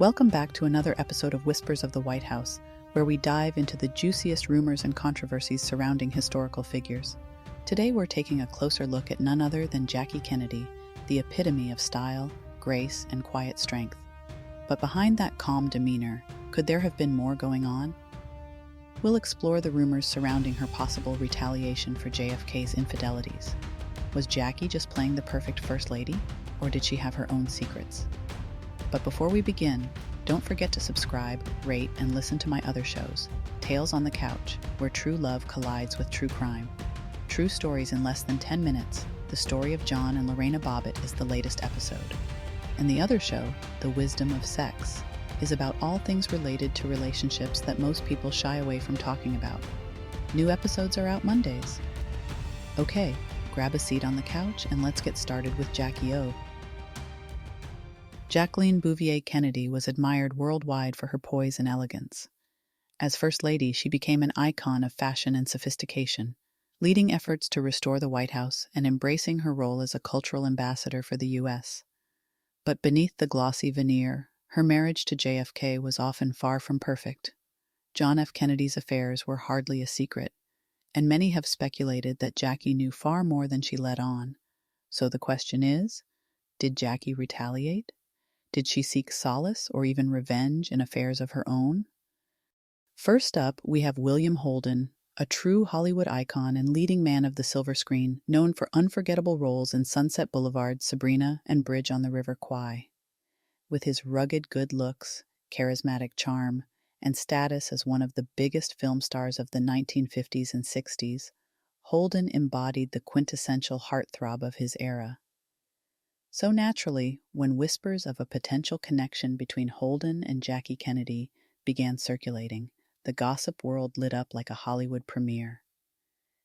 Welcome back to another episode of Whispers of the White House, where we dive into the juiciest rumors and controversies surrounding historical figures. Today we're taking a closer look at none other than Jackie Kennedy, the epitome of style, grace, and quiet strength. But behind that calm demeanor, could there have been more going on? We'll explore the rumors surrounding her possible retaliation for JFK's infidelities. Was Jackie just playing the perfect First Lady, or did she have her own secrets? But before we begin, don't forget to subscribe, rate, and listen to my other shows, Tales on the Couch, where true love collides with true crime. True stories in less than 10 minutes, the story of John and Lorena Bobbitt is the latest episode. And the other show, The Wisdom of Sex, is about all things related to relationships that most people shy away from talking about. New episodes are out Mondays. Okay, grab a seat on the couch and let's get started with Jackie O. Jacqueline Bouvier Kennedy was admired worldwide for her poise and elegance. As First Lady, she became an icon of fashion and sophistication, leading efforts to restore the White House and embracing her role as a cultural ambassador for the U.S. But beneath the glossy veneer, her marriage to JFK was often far from perfect. John F. Kennedy's affairs were hardly a secret, and many have speculated that Jackie knew far more than she let on. So the question is, did Jackie retaliate? Did she seek solace or even revenge in affairs of her own? First up, we have William Holden, a true Hollywood icon and leading man of the silver screen, known for unforgettable roles in Sunset Boulevard, Sabrina, and Bridge on the River Kwai. With his rugged good looks, charismatic charm, and status as one of the biggest film stars of the 1950s and 60s, Holden embodied the quintessential heartthrob of his era. So naturally, when whispers of a potential connection between Holden and Jackie Kennedy began circulating, the gossip world lit up like a Hollywood premiere.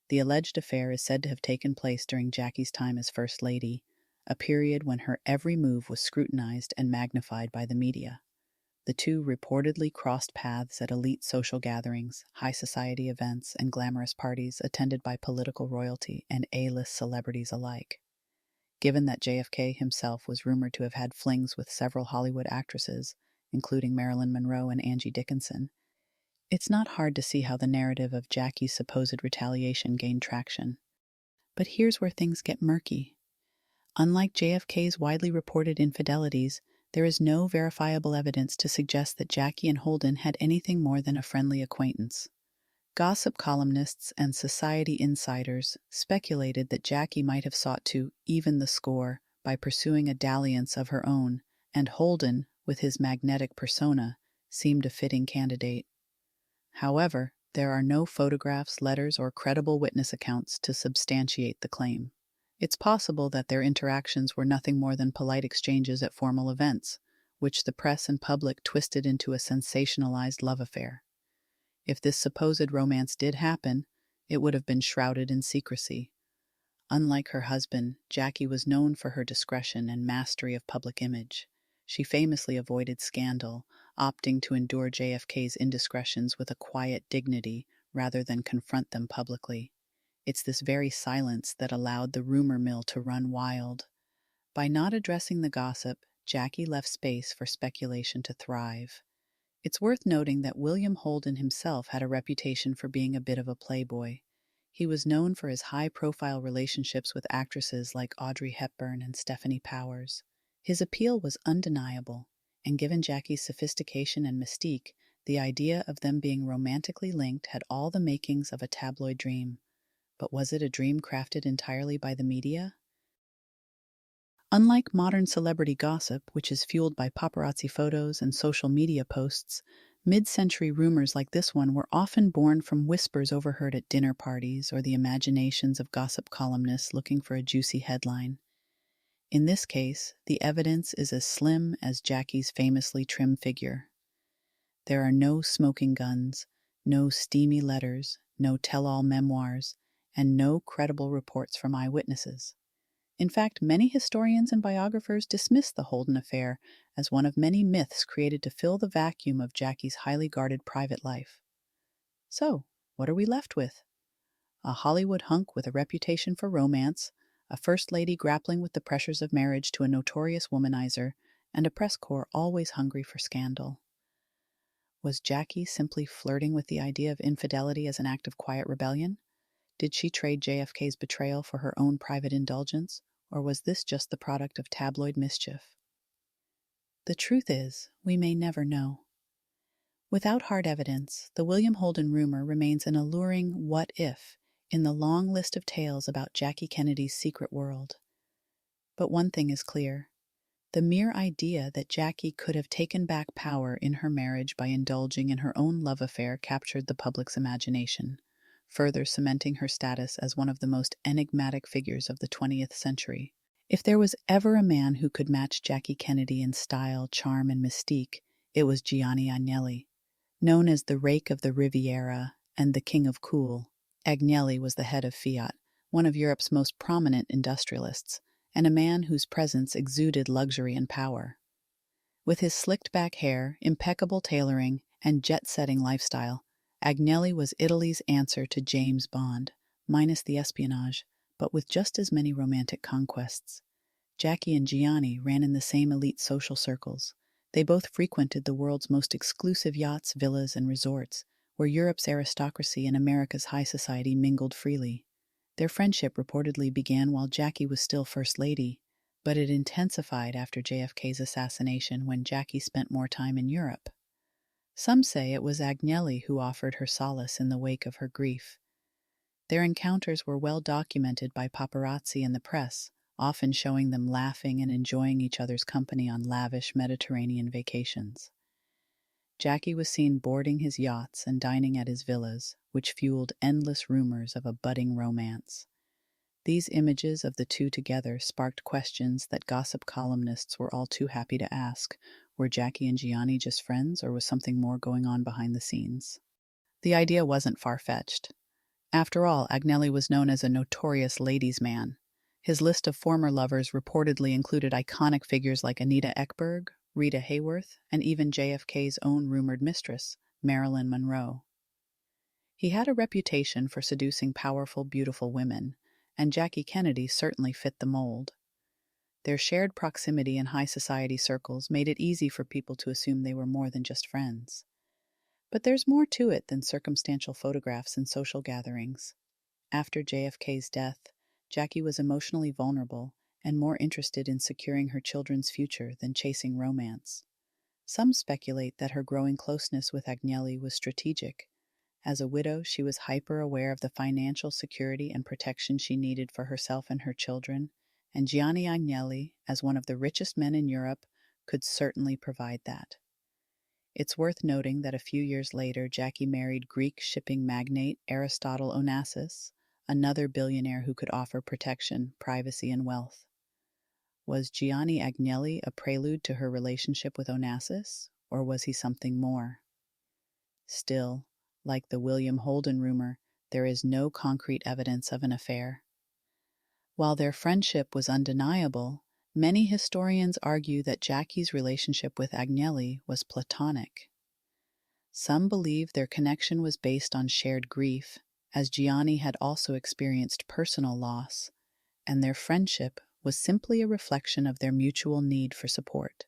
The alleged affair is said to have taken place during Jackie's time as First Lady, a period when her every move was scrutinized and magnified by the media. The two reportedly crossed paths at elite social gatherings, high society events, and glamorous parties attended by political royalty and A-list celebrities alike. Given that JFK himself was rumored to have had flings with several Hollywood actresses, including Marilyn Monroe and Angie Dickinson, it's not hard to see how the narrative of Jackie's supposed retaliation gained traction. But here's where things get murky. Unlike JFK's widely reported infidelities, there is no verifiable evidence to suggest that Jackie and Holden had anything more than a friendly acquaintance. Gossip columnists and society insiders speculated that Jackie might have sought to even the score by pursuing a dalliance of her own, and Holden, with his magnetic persona, seemed a fitting candidate. However, there are no photographs, letters, or credible witness accounts to substantiate the claim. It's possible that their interactions were nothing more than polite exchanges at formal events, which the press and public twisted into a sensationalized love affair. If this supposed romance did happen, it would have been shrouded in secrecy. Unlike her husband, Jackie was known for her discretion and mastery of public image. She famously avoided scandal, opting to endure JFK's indiscretions with a quiet dignity rather than confront them publicly. It's this very silence that allowed the rumor mill to run wild. By not addressing the gossip, Jackie left space for speculation to thrive. It's worth noting that William Holden himself had a reputation for being a bit of a playboy. He was known for his high-profile relationships with actresses like Audrey Hepburn and Stephanie Powers. His appeal was undeniable, and given Jackie's sophistication and mystique, the idea of them being romantically linked had all the makings of a tabloid dream. But was it a dream crafted entirely by the media? Unlike modern celebrity gossip, which is fueled by paparazzi photos and social media posts, mid-century rumors like this one were often born from whispers overheard at dinner parties or the imaginations of gossip columnists looking for a juicy headline. In this case, the evidence is as slim as Jackie's famously trim figure. There are no smoking guns, no steamy letters, no tell-all memoirs, and no credible reports from eyewitnesses. In fact, many historians and biographers dismiss the Holden affair as one of many myths created to fill the vacuum of Jackie's highly guarded private life. So, what are we left with? A Hollywood hunk with a reputation for romance, a First Lady grappling with the pressures of marriage to a notorious womanizer, and a press corps always hungry for scandal. Was Jackie simply flirting with the idea of infidelity as an act of quiet rebellion? Did she trade JFK's betrayal for her own private indulgence, or was this just the product of tabloid mischief? The truth is, we may never know. Without hard evidence, the William Holden rumor remains an alluring what if in the long list of tales about Jackie Kennedy's secret world. But one thing is clear. The mere idea that Jackie could have taken back power in her marriage by indulging in her own love affair captured the public's imagination, further cementing her status as one of the most enigmatic figures of the 20th century. If there was ever a man who could match Jackie Kennedy in style, charm, and mystique, it was Gianni Agnelli. Known as the Rake of the Riviera and the King of Cool, Agnelli was the head of Fiat, one of Europe's most prominent industrialists, and a man whose presence exuded luxury and power. With his slicked-back hair, impeccable tailoring, and jet-setting lifestyle, Agnelli was Italy's answer to James Bond, minus the espionage, but with just as many romantic conquests. Jackie and Gianni ran in the same elite social circles. They both frequented the world's most exclusive yachts, villas, and resorts, where Europe's aristocracy and America's high society mingled freely. Their friendship reportedly began while Jackie was still First Lady, but it intensified after JFK's assassination when Jackie spent more time in Europe. Some say it was Agnelli who offered her solace in the wake of her grief. Their encounters were well documented by paparazzi and the press, often showing them laughing and enjoying each other's company on lavish Mediterranean vacations. Jackie was seen boarding his yachts and dining at his villas, which fueled endless rumors of a budding romance. These images of the two together sparked questions that gossip columnists were all too happy to ask. Were Jackie and Gianni just friends, or was something more going on behind the scenes? The idea wasn't far-fetched. After all, Agnelli was known as a notorious ladies' man. His list of former lovers reportedly included iconic figures like Anita Ekberg, Rita Hayworth, and even JFK's own rumored mistress, Marilyn Monroe. He had a reputation for seducing powerful, beautiful women, and Jackie Kennedy certainly fit the mold. Their shared proximity in high society circles made it easy for people to assume they were more than just friends. But there's more to it than circumstantial photographs and social gatherings. After JFK's death, Jackie was emotionally vulnerable and more interested in securing her children's future than chasing romance. Some speculate that her growing closeness with Agnelli was strategic. As a widow, she was hyper-aware of the financial security and protection she needed for herself and her children, and Gianni Agnelli, as one of the richest men in Europe, could certainly provide that. It's worth noting that a few years later, Jackie married Greek shipping magnate Aristotle Onassis, another billionaire who could offer protection, privacy, and wealth. Was Gianni Agnelli a prelude to her relationship with Onassis, or was he something more? Still, like the William Holden rumor, there is no concrete evidence of an affair. While their friendship was undeniable, many historians argue that Jackie's relationship with Agnelli was platonic. Some believe their connection was based on shared grief, as Gianni had also experienced personal loss, and their friendship was simply a reflection of their mutual need for support.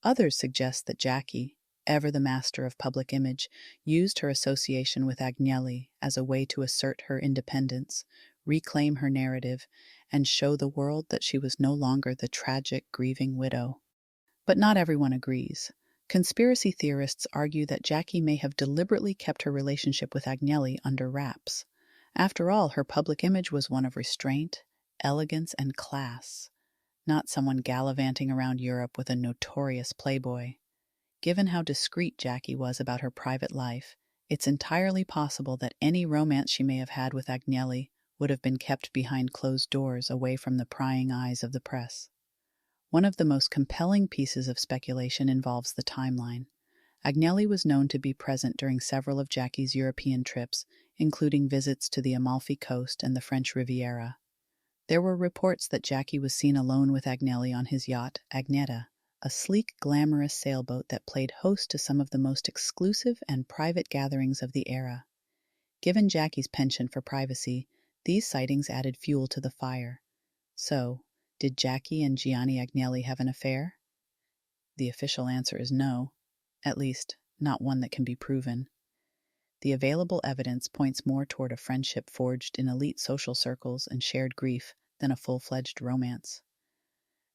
Others suggest that Jackie, ever the master of public image, used her association with Agnelli as a way to assert her independence, reclaim her narrative, and show the world that she was no longer the tragic, grieving widow. But not everyone agrees. Conspiracy theorists argue that Jackie may have deliberately kept her relationship with Agnelli under wraps. After all, her public image was one of restraint, elegance, and class, not someone gallivanting around Europe with a notorious playboy. Given how discreet Jackie was about her private life, it's entirely possible that any romance she may have had with Agnelli would have been kept behind closed doors away from the prying eyes of the press. One of the most compelling pieces of speculation involves the timeline. Agnelli was known to be present during several of Jackie's European trips, including visits to the Amalfi Coast and the French Riviera. There were reports that Jackie was seen alone with Agnelli on his yacht, Agneta, a sleek, glamorous sailboat that played host to some of the most exclusive and private gatherings of the era. Given Jackie's penchant for privacy, these sightings added fuel to the fire. So, did Jackie and Gianni Agnelli have an affair? The official answer is no, at least, not one that can be proven. The available evidence points more toward a friendship forged in elite social circles and shared grief than a full-fledged romance.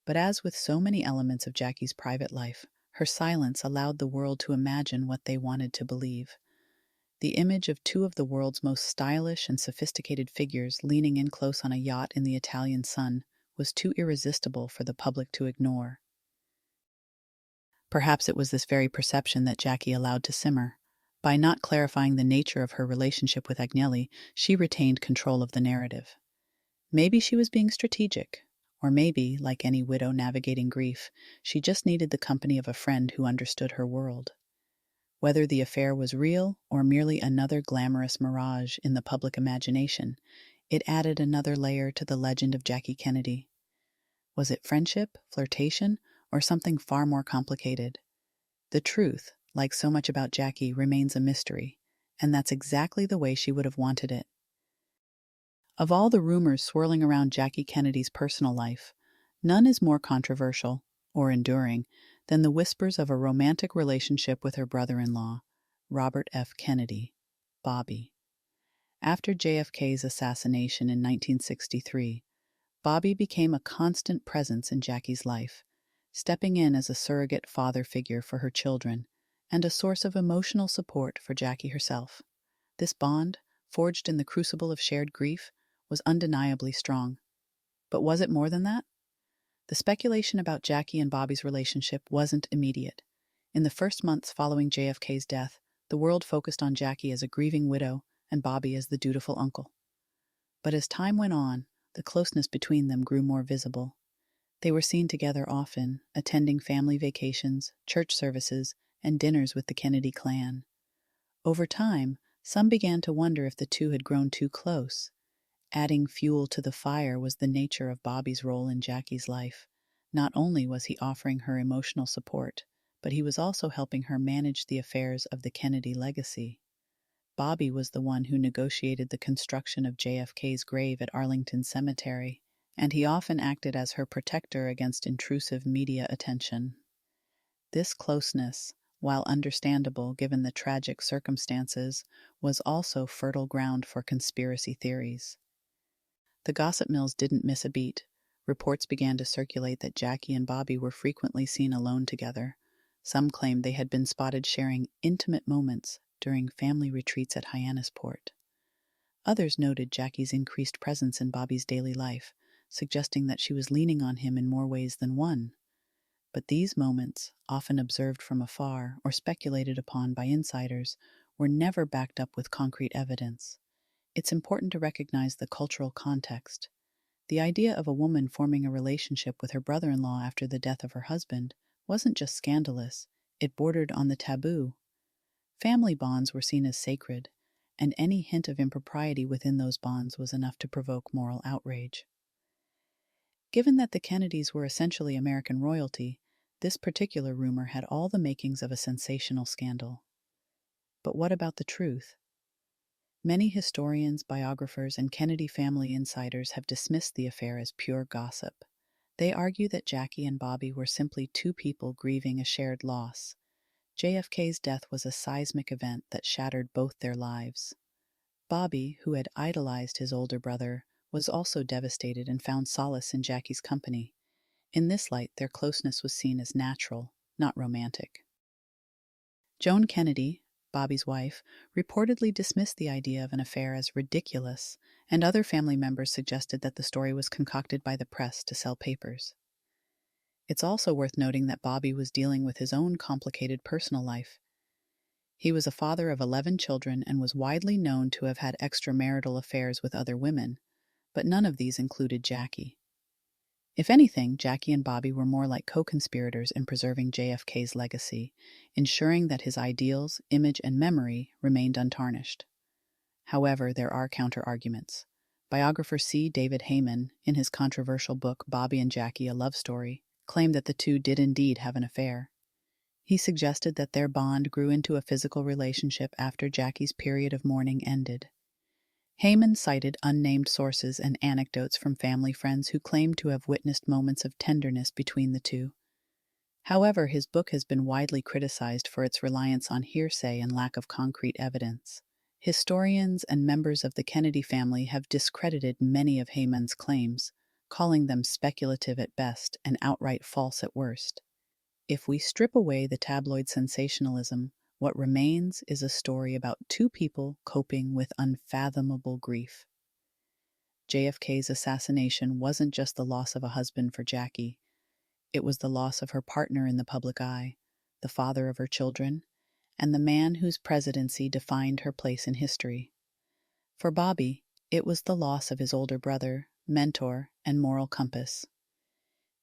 But as with so many elements of Jackie's private life, her silence allowed the world to imagine what they wanted to believe. The image of two of the world's most stylish and sophisticated figures leaning in close on a yacht in the Italian sun was too irresistible for the public to ignore. Perhaps it was this very perception that Jackie allowed to simmer. By not clarifying the nature of her relationship with Agnelli, she retained control of the narrative. Maybe she was being strategic, or maybe, like any widow navigating grief, she just needed the company of a friend who understood her world. Whether the affair was real or merely another glamorous mirage in the public imagination, it added another layer to the legend of Jackie Kennedy. Was it friendship, flirtation, or something far more complicated? The truth, like so much about Jackie, remains a mystery, and that's exactly the way she would have wanted it. Of all the rumors swirling around Jackie Kennedy's personal life, none is more controversial, or enduring, than the whispers of a romantic relationship with her brother-in-law, Robert F. Kennedy, Bobby. After JFK's assassination in 1963, Bobby became a constant presence in Jackie's life, stepping in as a surrogate father figure for her children and a source of emotional support for Jackie herself. This bond, forged in the crucible of shared grief, was undeniably strong. But was it more than that? The speculation about Jackie and Bobby's relationship wasn't immediate. In the first months following JFK's death, the world focused on Jackie as a grieving widow and Bobby as the dutiful uncle. But as time went on, the closeness between them grew more visible. They were seen together often, attending family vacations, church services, and dinners with the Kennedy clan. Over time, some began to wonder if the two had grown too close. Adding fuel to the fire was the nature of Bobby's role in Jackie's life. Not only was he offering her emotional support, but he was also helping her manage the affairs of the Kennedy legacy. Bobby was the one who negotiated the construction of JFK's grave at Arlington Cemetery, and he often acted as her protector against intrusive media attention. This closeness, while understandable given the tragic circumstances, was also fertile ground for conspiracy theories. The gossip mills didn't miss a beat. Reports began to circulate that Jackie and Bobby were frequently seen alone together. Some claimed they had been spotted sharing intimate moments during family retreats at Hyannisport. Others noted Jackie's increased presence in Bobby's daily life, suggesting that she was leaning on him in more ways than one. But these moments, often observed from afar or speculated upon by insiders, were never backed up with concrete evidence. It's important to recognize the cultural context. The idea of a woman forming a relationship with her brother-in-law after the death of her husband wasn't just scandalous, it bordered on the taboo. Family bonds were seen as sacred, and any hint of impropriety within those bonds was enough to provoke moral outrage. Given that the Kennedys were essentially American royalty, this particular rumor had all the makings of a sensational scandal. But what about the truth? Many historians, biographers, and Kennedy family insiders have dismissed the affair as pure gossip. They argue that Jackie and Bobby were simply two people grieving a shared loss. JFK's death was a seismic event that shattered both their lives. Bobby, who had idolized his older brother, was also devastated and found solace in Jackie's company. In this light, their closeness was seen as natural, not romantic. Joan Kennedy, Bobby's wife, reportedly dismissed the idea of an affair as ridiculous, and other family members suggested that the story was concocted by the press to sell papers. It's also worth noting that Bobby was dealing with his own complicated personal life. He was a father of 11 children and was widely known to have had extramarital affairs with other women, but none of these included Jackie. If anything, Jackie and Bobby were more like co-conspirators in preserving JFK's legacy, ensuring that his ideals, image, and memory remained untarnished. However, there are counter-arguments. Biographer C. David Heyman, in his controversial book Bobby and Jackie: A Love Story, claimed that the two did indeed have an affair. He suggested that their bond grew into a physical relationship after Jackie's period of mourning ended. Heyman cited unnamed sources and anecdotes from family friends who claimed to have witnessed moments of tenderness between the two. However, his book has been widely criticized for its reliance on hearsay and lack of concrete evidence. Historians and members of the Kennedy family have discredited many of Heyman's claims, calling them speculative at best and outright false at worst. If we strip away the tabloid sensationalism, what remains is a story about two people coping with unfathomable grief. JFK's assassination wasn't just the loss of a husband for Jackie, it was the loss of her partner in the public eye, the father of her children, and the man whose presidency defined her place in history. For Bobby, it was the loss of his older brother, mentor, and moral compass.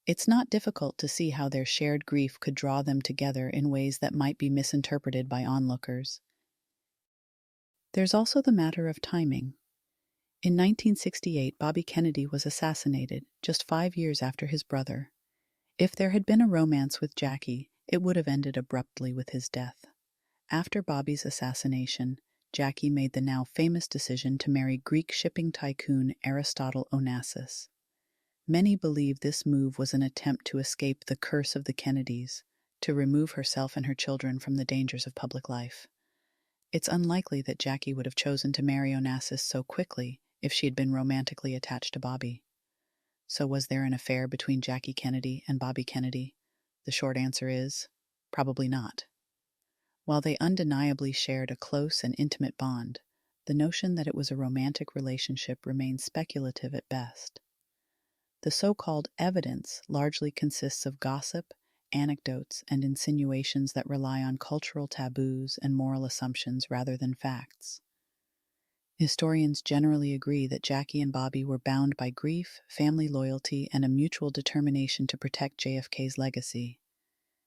It's not difficult to see how their shared grief could draw them together in ways that might be misinterpreted by onlookers. There's also the matter of timing. In 1968, Bobby Kennedy was assassinated, just 5 years after his brother. If there had been a romance with Jackie, it would have ended abruptly with his death. After Bobby's assassination, Jackie made the now famous decision to marry Greek shipping tycoon Aristotle Onassis. Many believe this move was an attempt to escape the curse of the Kennedys, to remove herself and her children from the dangers of public life. It's unlikely that Jackie would have chosen to marry Onassis so quickly if she had been romantically attached to Bobby. So was there an affair between Jackie Kennedy and Bobby Kennedy? The short answer is, probably not. While they undeniably shared a close and intimate bond, the notion that it was a romantic relationship remains speculative at best. The so-called evidence largely consists of gossip, anecdotes, and insinuations that rely on cultural taboos and moral assumptions rather than facts. Historians generally agree that Jackie and Bobby were bound by grief, family loyalty, and a mutual determination to protect JFK's legacy.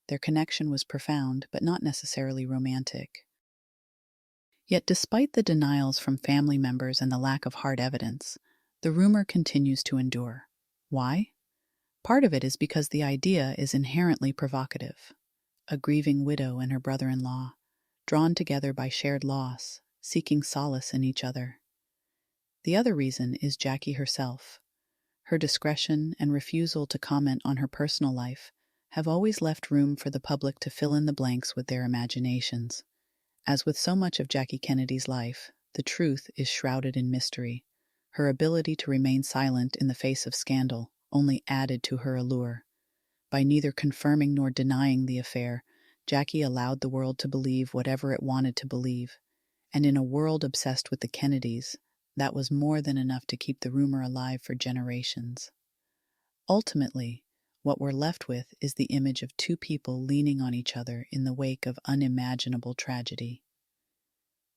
Their connection was profound, but not necessarily romantic. Yet despite the denials from family members and the lack of hard evidence, the rumor continues to endure. Why? Part of it is because the idea is inherently provocative. A grieving widow and her brother-in-law, drawn together by shared loss, seeking solace in each other. The other reason is Jackie herself. Her discretion and refusal to comment on her personal life have always left room for the public to fill in the blanks with their imaginations. As with so much of Jackie Kennedy's life, the truth is shrouded in mystery. Her ability to remain silent in the face of scandal only added to her allure. By neither confirming nor denying the affair, Jackie allowed the world to believe whatever it wanted to believe. And in a world obsessed with the Kennedys, that was more than enough to keep the rumor alive for generations. Ultimately, what we're left with is the image of two people leaning on each other in the wake of unimaginable tragedy.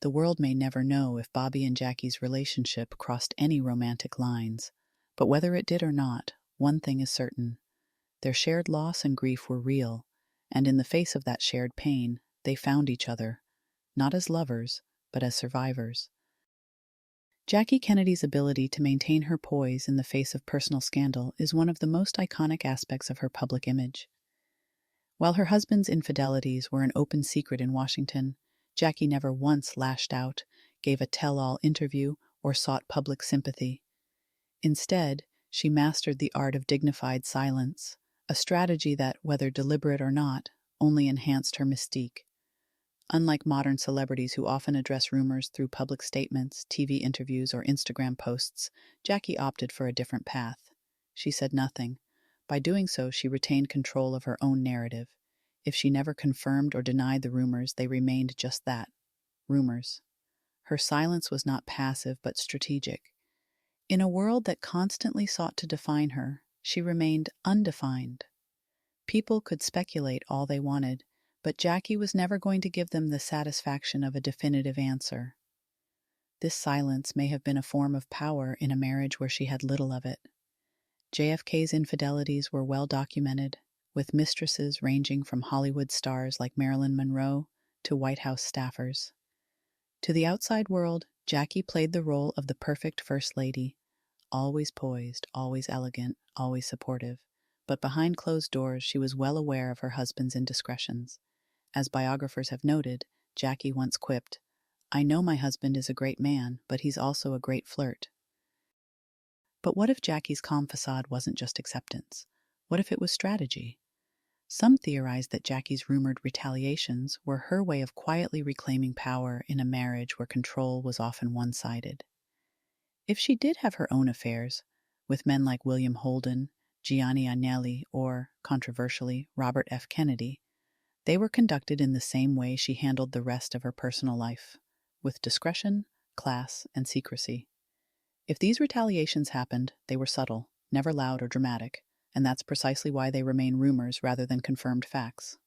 The world may never know if Bobby and Jackie's relationship crossed any romantic lines, but whether it did or not, one thing is certain. Their shared loss and grief were real, and in the face of that shared pain, they found each other, not as lovers, but as survivors. Jackie Kennedy's ability to maintain her poise in the face of personal scandal is one of the most iconic aspects of her public image. While her husband's infidelities were an open secret in Washington, Jackie never once lashed out, gave a tell-all interview, or sought public sympathy. Instead, she mastered the art of dignified silence, a strategy that, whether deliberate or not, only enhanced her mystique. Unlike modern celebrities who often address rumors through public statements, TV interviews, or Instagram posts, Jackie opted for a different path. She said nothing. By doing so, she retained control of her own narrative. If she never confirmed or denied the rumors, they remained just that, rumors. Her silence was not passive but strategic. In a world that constantly sought to define her, she remained undefined. People could speculate all they wanted, but Jackie was never going to give them the satisfaction of a definitive answer. This silence may have been a form of power in a marriage where she had little of it. JFK's infidelities were well documented, with mistresses ranging from Hollywood stars like Marilyn Monroe to White House staffers. To the outside world, Jackie played the role of the perfect First Lady, always poised, always elegant, always supportive. But behind closed doors, she was well aware of her husband's indiscretions. As biographers have noted, Jackie once quipped, "I know my husband is a great man, but he's also a great flirt." But what if Jackie's calm facade wasn't just acceptance? What if it was strategy? Some theorized that Jackie's rumored retaliations were her way of quietly reclaiming power in a marriage where control was often one-sided. If she did have her own affairs, with men like William Holden, Gianni Agnelli, or, controversially, Robert F. Kennedy, they were conducted in the same way she handled the rest of her personal life, with discretion, class, and secrecy. If these retaliations happened, they were subtle, never loud or dramatic, and that's precisely why they remain rumors rather than confirmed facts.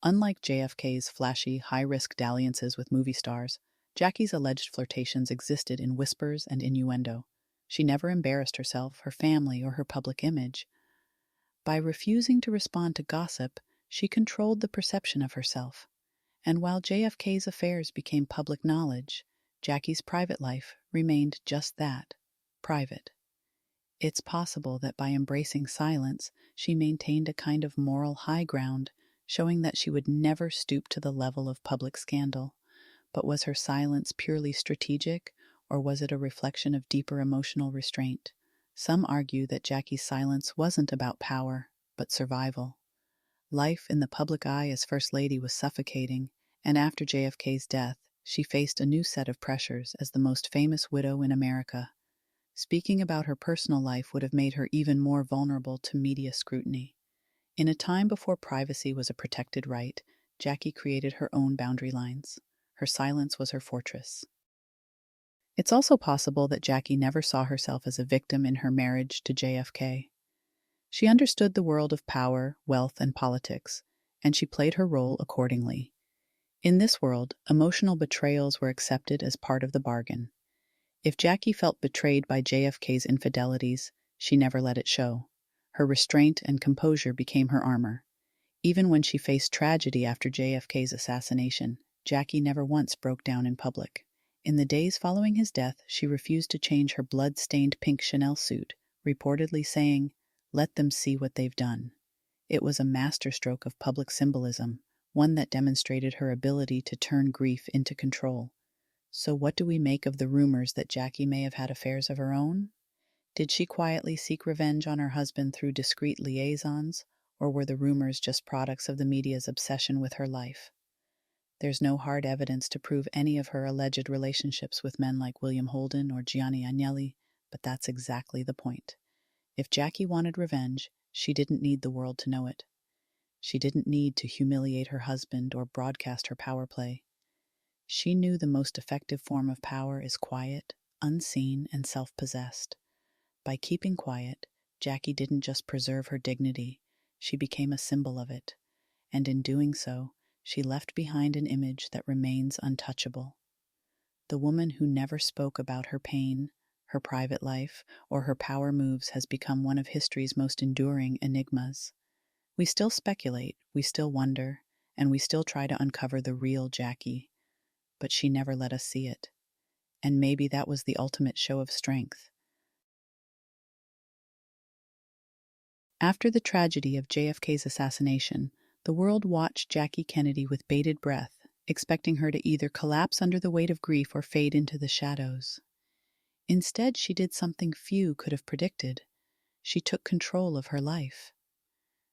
Unlike JFK's flashy, high-risk dalliances with movie stars, Jackie's alleged flirtations existed in whispers and innuendo. She never embarrassed herself, her family, or her public image. By refusing to respond to gossip, she controlled the perception of herself. And while JFK's affairs became public knowledge, Jackie's private life remained just that, private. It's possible that by embracing silence, she maintained a kind of moral high ground, showing that she would never stoop to the level of public scandal. But was her silence purely strategic, or was it a reflection of deeper emotional restraint? Some argue that Jackie's silence wasn't about power, but survival. Life in the public eye as First Lady was suffocating, and after JFK's death, she faced a new set of pressures as the most famous widow in America. Speaking about her personal life would have made her even more vulnerable to media scrutiny. In a time before privacy was a protected right, Jackie created her own boundary lines. Her silence was her fortress. It's also possible that Jackie never saw herself as a victim in her marriage to JFK. She understood the world of power, wealth, and politics, and she played her role accordingly. In this world, emotional betrayals were accepted as part of the bargain. If Jackie felt betrayed by JFK's infidelities, she never let it show. Her restraint and composure became her armor. Even when she faced tragedy after JFK's assassination, Jackie never once broke down in public. In the days following his death, she refused to change her blood-stained pink Chanel suit, reportedly saying, "Let them see what they've done." It was a masterstroke of public symbolism, one that demonstrated her ability to turn grief into control. So what do we make of the rumors that Jackie may have had affairs of her own? Did she quietly seek revenge on her husband through discreet liaisons, or were the rumors just products of the media's obsession with her life? There's no hard evidence to prove any of her alleged relationships with men like William Holden or Gianni Agnelli, but that's exactly the point. If Jackie wanted revenge, she didn't need the world to know it. She didn't need to humiliate her husband or broadcast her power play. She knew the most effective form of power is quiet, unseen, and self-possessed. By keeping quiet, Jackie didn't just preserve her dignity, she became a symbol of it. And in doing so, she left behind an image that remains untouchable. The woman who never spoke about her pain, her private life, or her power moves has become one of history's most enduring enigmas. We still speculate, we still wonder, and we still try to uncover the real Jackie. But she never let us see it. And maybe that was the ultimate show of strength. After the tragedy of JFK's assassination, the world watched Jackie Kennedy with bated breath, expecting her to either collapse under the weight of grief or fade into the shadows. Instead, she did something few could have predicted. She took control of her life.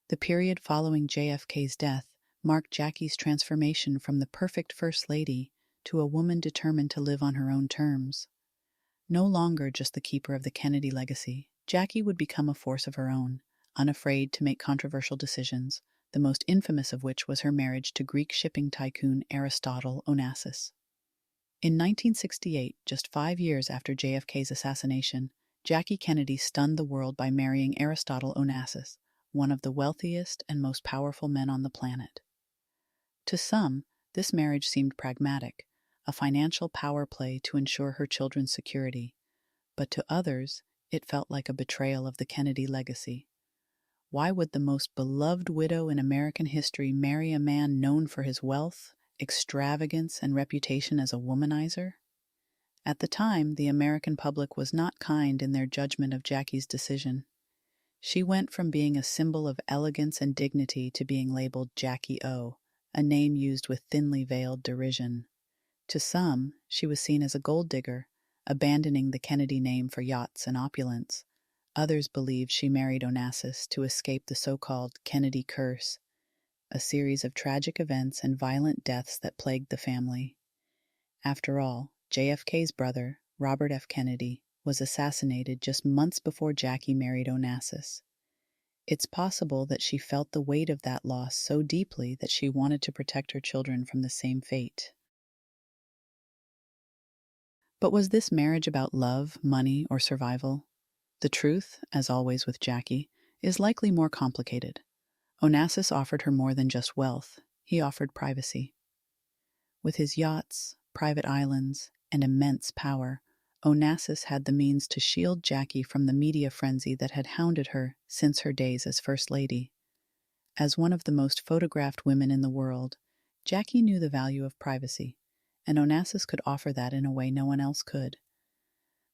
The period following JFK's death marked Jackie's transformation from the perfect First Lady to a woman determined to live on her own terms. No longer just the keeper of the Kennedy legacy, Jackie would become a force of her own, unafraid to make controversial decisions, the most infamous of which was her marriage to Greek shipping tycoon Aristotle Onassis. In 1968, just 5 years after JFK's assassination, Jackie Kennedy stunned the world by marrying Aristotle Onassis, one of the wealthiest and most powerful men on the planet. To some, this marriage seemed pragmatic, a financial power play to ensure her children's security, but to others, it felt like a betrayal of the Kennedy legacy. Why would the most beloved widow in American history marry a man known for his wealth, extravagance, and reputation as a womanizer? At the time, the American public was not kind in their judgment of Jackie's decision. She went from being a symbol of elegance and dignity to being labeled Jackie O, a name used with thinly veiled derision. To some, she was seen as a gold digger, abandoning the Kennedy name for yachts and opulence. Others believed she married Onassis to escape the so-called Kennedy curse, a series of tragic events and violent deaths that plagued the family. After all, JFK's brother, Robert F. Kennedy, was assassinated just months before Jackie married Onassis. It's possible that she felt the weight of that loss so deeply that she wanted to protect her children from the same fate. But was this marriage about love, money, or survival? The truth, as always with Jackie, is likely more complicated. Onassis offered her more than just wealth, he offered privacy. With his yachts, private islands, and immense power, Onassis had the means to shield Jackie from the media frenzy that had hounded her since her days as First Lady. As one of the most photographed women in the world, Jackie knew the value of privacy, and Onassis could offer that in a way no one else could.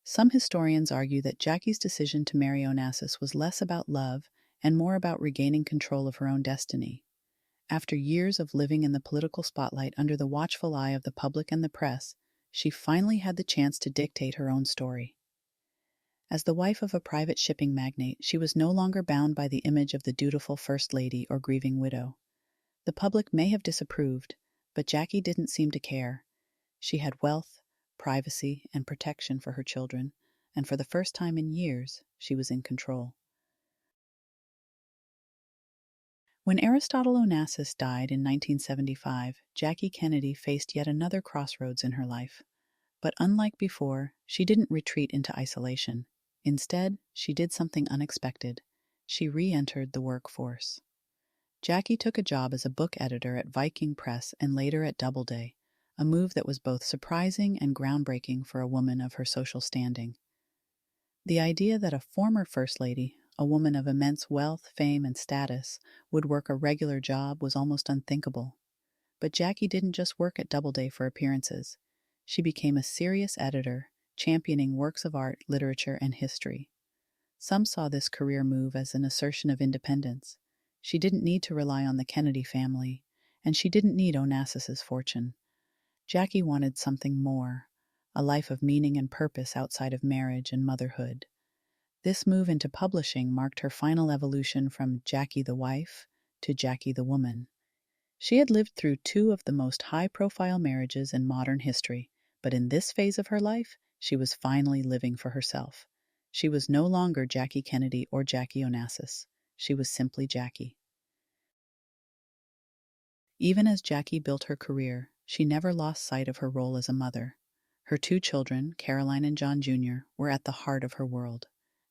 Some historians argue that Jackie's decision to marry Onassis was less about love and more about regaining control of her own destiny. After years of living in the political spotlight under the watchful eye of the public and the press, she finally had the chance to dictate her own story. As the wife of a private shipping magnate, she was no longer bound by the image of the dutiful First Lady or grieving widow. The public may have disapproved, but Jackie didn't seem to care. She had wealth, privacy, and protection for her children, and for the first time in years, she was in control. When Aristotle Onassis died in 1975, Jackie Kennedy faced yet another crossroads in her life. But unlike before, she didn't retreat into isolation. Instead, she did something unexpected. She re-entered the workforce. Jackie took a job as a book editor at Viking Press and later at Doubleday, a move that was both surprising and groundbreaking for a woman of her social standing. The idea that a former First Lady, a woman of immense wealth, fame, and status, would work a regular job was almost unthinkable. But Jackie didn't just work at Doubleday for appearances. She became a serious editor, championing works of art, literature, and history. Some saw this career move as an assertion of independence. She didn't need to rely on the Kennedy family, and she didn't need Onassis's fortune. Jackie wanted something more, a life of meaning and purpose outside of marriage and motherhood. This move into publishing marked her final evolution from Jackie the wife to Jackie the woman. She had lived through two of the most high-profile marriages in modern history, but in this phase of her life, she was finally living for herself. She was no longer Jackie Kennedy or Jackie Onassis. She was simply Jackie. Even as Jackie built her career, she never lost sight of her role as a mother. Her two children, Caroline and John Jr., were at the heart of her world.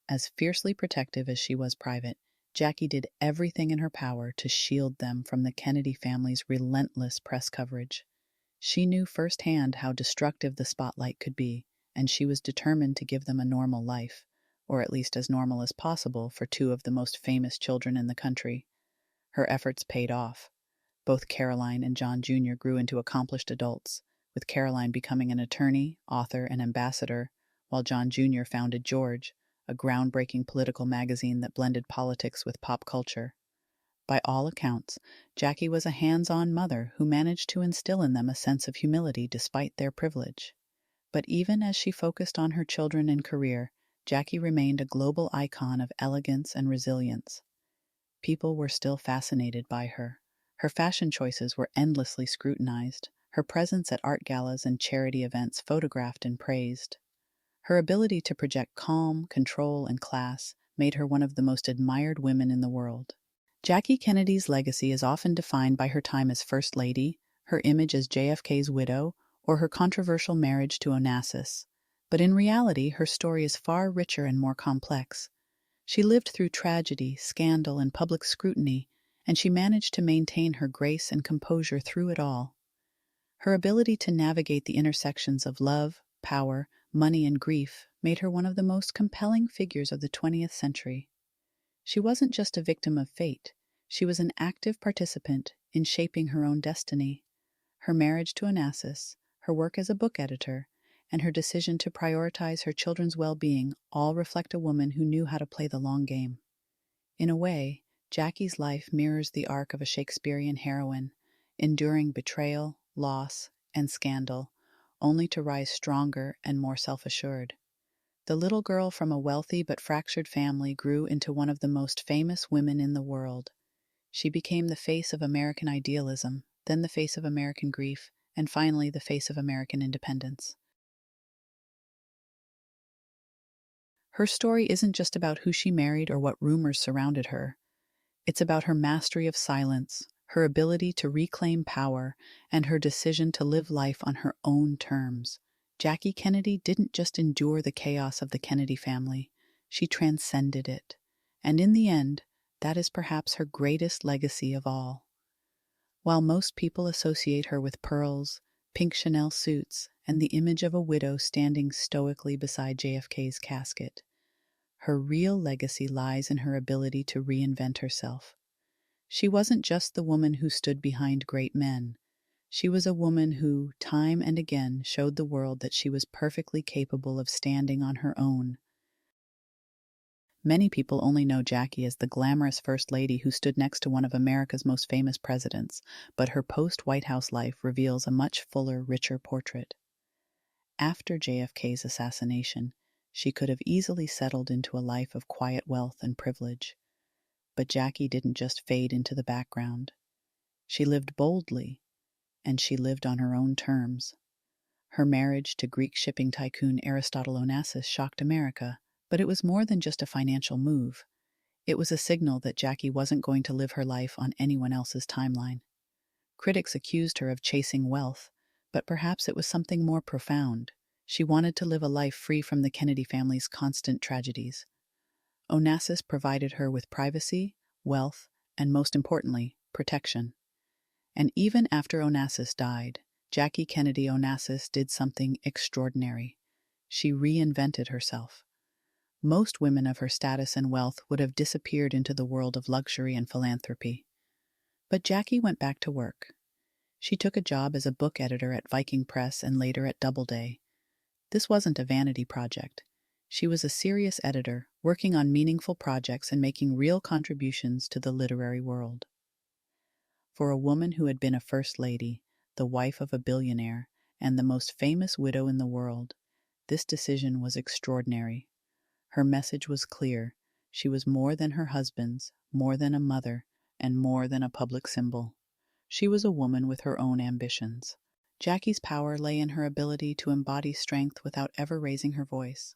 As fiercely protective as she was private, Jackie did everything in her power to shield them from the Kennedy family's relentless press coverage. She knew firsthand how destructive the spotlight could be, and she was determined to give them a normal life, or at least as normal as possible for two of the most famous children in the country. Her efforts paid off. Both Caroline and John Jr. grew into accomplished adults, with Caroline becoming an attorney, author, and ambassador, while John Jr. founded George, a groundbreaking political magazine that blended politics with pop culture. By all accounts, Jackie was a hands-on mother who managed to instill in them a sense of humility despite their privilege. But even as she focused on her children and career, Jackie remained a global icon of elegance and resilience. People were still fascinated by her. Her fashion choices were endlessly scrutinized, her presence at art galas and charity events photographed and praised. Her ability to project calm, control, and class made her one of the most admired women in the world. Jackie Kennedy's legacy is often defined by her time as First Lady, her image as JFK's widow, or her controversial marriage to Onassis. But in reality, her story is far richer and more complex. She lived through tragedy, scandal, and public scrutiny, and she managed to maintain her grace and composure through it all. Her ability to navigate the intersections of love, power, money, and grief made her one of the most compelling figures of the 20th century. She wasn't just a victim of fate, she was an active participant in shaping her own destiny. Her marriage to Onassis, her work as a book editor, and her decision to prioritize her children's well-being all reflect a woman who knew how to play the long game. In a way, Jackie's life mirrors the arc of a Shakespearean heroine, enduring betrayal, loss, and scandal, only to rise stronger and more self-assured. The little girl from a wealthy but fractured family grew into one of the most famous women in the world. She became the face of American idealism, then the face of American grief, and finally the face of American independence. Her story isn't just about who she married or what rumors surrounded her. It's about her mastery of silence, her ability to reclaim power, and her decision to live life on her own terms. Jackie Kennedy didn't just endure the chaos of the Kennedy family, she transcended it. And in the end, that is perhaps her greatest legacy of all. While most people associate her with pearls, pink Chanel suits, and the image of a widow standing stoically beside JFK's casket, her real legacy lies in her ability to reinvent herself. She wasn't just the woman who stood behind great men. She was a woman who, time and again, showed the world that she was perfectly capable of standing on her own. Many people only know Jackie as the glamorous First Lady who stood next to one of America's most famous presidents, but her post-White House life reveals a much fuller, richer portrait. After JFK's assassination, she could have easily settled into a life of quiet wealth and privilege. But Jackie didn't just fade into the background. She lived boldly, and she lived on her own terms. Her marriage to Greek shipping tycoon Aristotle Onassis shocked America, but it was more than just a financial move. It was a signal that Jackie wasn't going to live her life on anyone else's timeline. Critics accused her of chasing wealth, but perhaps it was something more profound. She wanted to live a life free from the Kennedy family's constant tragedies. Onassis provided her with privacy, wealth, and most importantly, protection. And even after Onassis died, Jackie Kennedy Onassis did something extraordinary. She reinvented herself. Most women of her status and wealth would have disappeared into the world of luxury and philanthropy. But Jackie went back to work. She took a job as a book editor at Viking Press and later at Doubleday. This wasn't a vanity project. She was a serious editor, working on meaningful projects and making real contributions to the literary world. For a woman who had been a first lady, the wife of a billionaire, and the most famous widow in the world, this decision was extraordinary. Her message was clear. She was more than her husband's, more than a mother, and more than a public symbol. She was a woman with her own ambitions. Jackie's power lay in her ability to embody strength without ever raising her voice.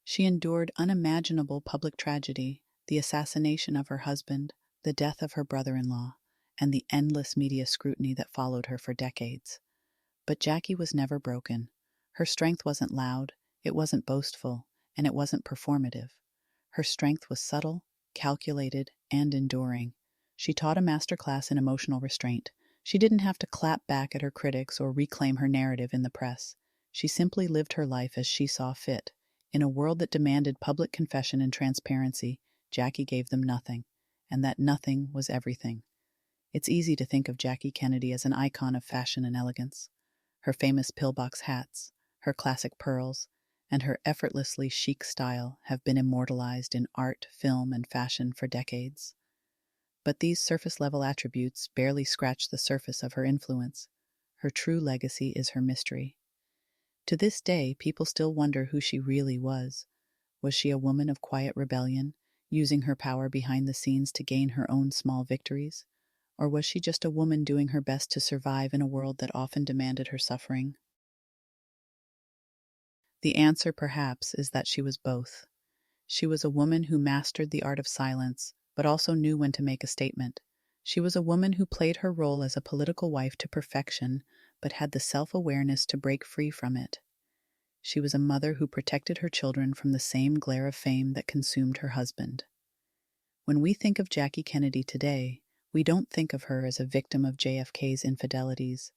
She endured unimaginable public tragedy, the assassination of her husband, the death of her brother-in-law, and the endless media scrutiny that followed her for decades. But Jackie was never broken. Her strength wasn't loud, it wasn't boastful, and it wasn't performative. Her strength was subtle, calculated, and enduring. She taught a masterclass in emotional restraint. She didn't have to clap back at her critics or reclaim her narrative in the press. She simply lived her life as she saw fit. In a world that demanded public confession and transparency, Jackie gave them nothing, and that nothing was everything. It's easy to think of Jackie Kennedy as an icon of fashion and elegance. Her famous pillbox hats, her classic pearls, and her effortlessly chic style have been immortalized in art, film, and fashion for decades. But these surface-level attributes barely scratch the surface of her influence. Her true legacy is her mystery. To this day, people still wonder who she really was. Was she a woman of quiet rebellion, using her power behind the scenes to gain her own small victories? Or was she just a woman doing her best to survive in a world that often demanded her suffering? The answer, perhaps, is that she was both. She was a woman who mastered the art of silence, but also knew when to make a statement. She was a woman who played her role as a political wife to perfection, but had the self-awareness to break free from it. She was a mother who protected her children from the same glare of fame that consumed her husband. When we think of Jackie Kennedy today, we don't think of her as a victim of JFK's infidelities.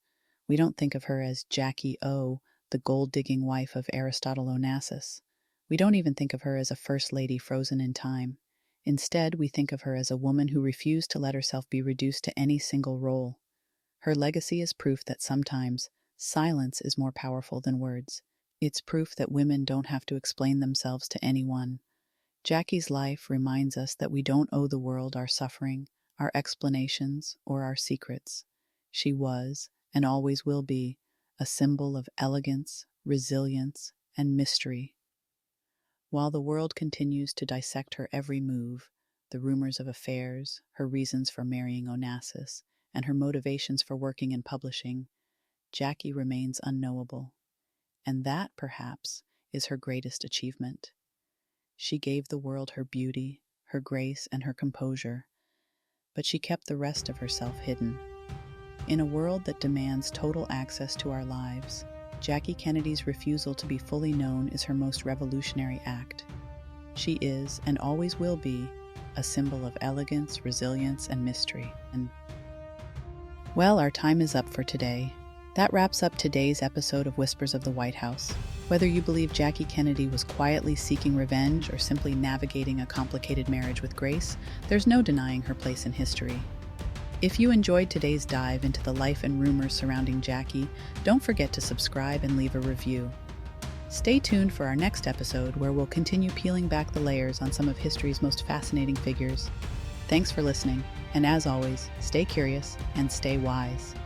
We don't think of her as Jackie O, the gold-digging wife of Aristotle Onassis. We don't even think of her as a first lady frozen in time. Instead, we think of her as a woman who refused to let herself be reduced to any single role. Her legacy is proof that sometimes silence is more powerful than words. It's proof that women don't have to explain themselves to anyone. Jackie's life reminds us that we don't owe the world our suffering, our explanations, or our secrets. She was, and always will be, a symbol of elegance, resilience, and mystery. While the world continues to dissect her every move, the rumors of affairs, her reasons for marrying Onassis, and her motivations for working in publishing, Jackie remains unknowable. And that, perhaps, is her greatest achievement. She gave the world her beauty, her grace, and her composure, but she kept the rest of herself hidden. In a world that demands total access to our lives, Jackie Kennedy's refusal to be fully known is her most revolutionary act. She is, and always will be, a symbol of elegance, resilience, and mystery. Well, our time is up for today. That wraps up today's episode of Whispers of the White House. Whether you believe Jackie Kennedy was quietly seeking revenge or simply navigating a complicated marriage with grace, there's no denying her place in history. If you enjoyed today's dive into the life and rumors surrounding Jackie, don't forget to subscribe and leave a review. Stay tuned for our next episode, where we'll continue peeling back the layers on some of history's most fascinating figures. Thanks for listening, and as always, stay curious and stay wise.